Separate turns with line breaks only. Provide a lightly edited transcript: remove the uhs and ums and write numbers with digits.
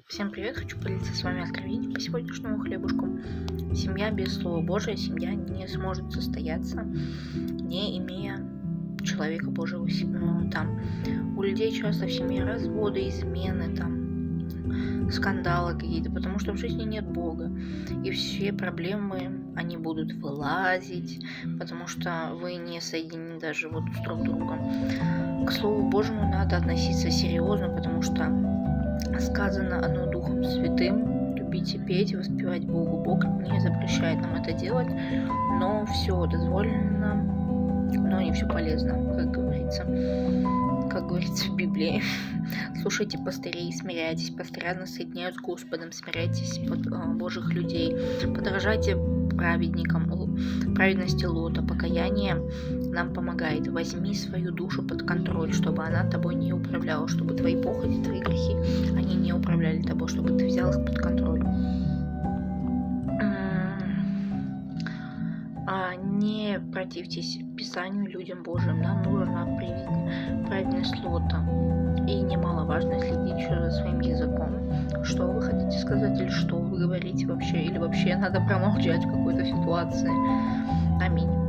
Всем привет! Хочу поделиться с вами откровением по сегодняшнему хлебушку. Семья без Слова Божия, семья не сможет состояться, не имея человека Божьего там. У людей часто в семье разводы, измены, там, скандалы какие-то, потому что в жизни нет Бога. И все проблемы, они будут вылазить, потому что вы не соединены даже вот с друг другом. К Слову Божьему надо относиться серьезно, потому что сказано оно Духом Святым: любить и петь, воспевать Богу. Бог не запрещает нам это делать, но все дозволено, но не все полезно, как говорится в Библии. Слушайте пастырей, смиряйтесь, пастыря соединяют с Господом, смиряйтесь под Божьих людей, подражайте праведникам, праведности Лота. Покаяние нам помогает. Возьми свою душу под контроль, чтобы она тобой не управляла, чтобы твои похоти, твои грехи, они не управляли тобой, чтобы ты взял их под контроль. Не противьтесь Писанию, людям Божьим. Нам нужна праведность Лота. И немаловажно следить за своим языком. Что вы хотите сказать, или что вы говорите вообще, или вообще надо промолчать в какой-то ситуации. Аминь.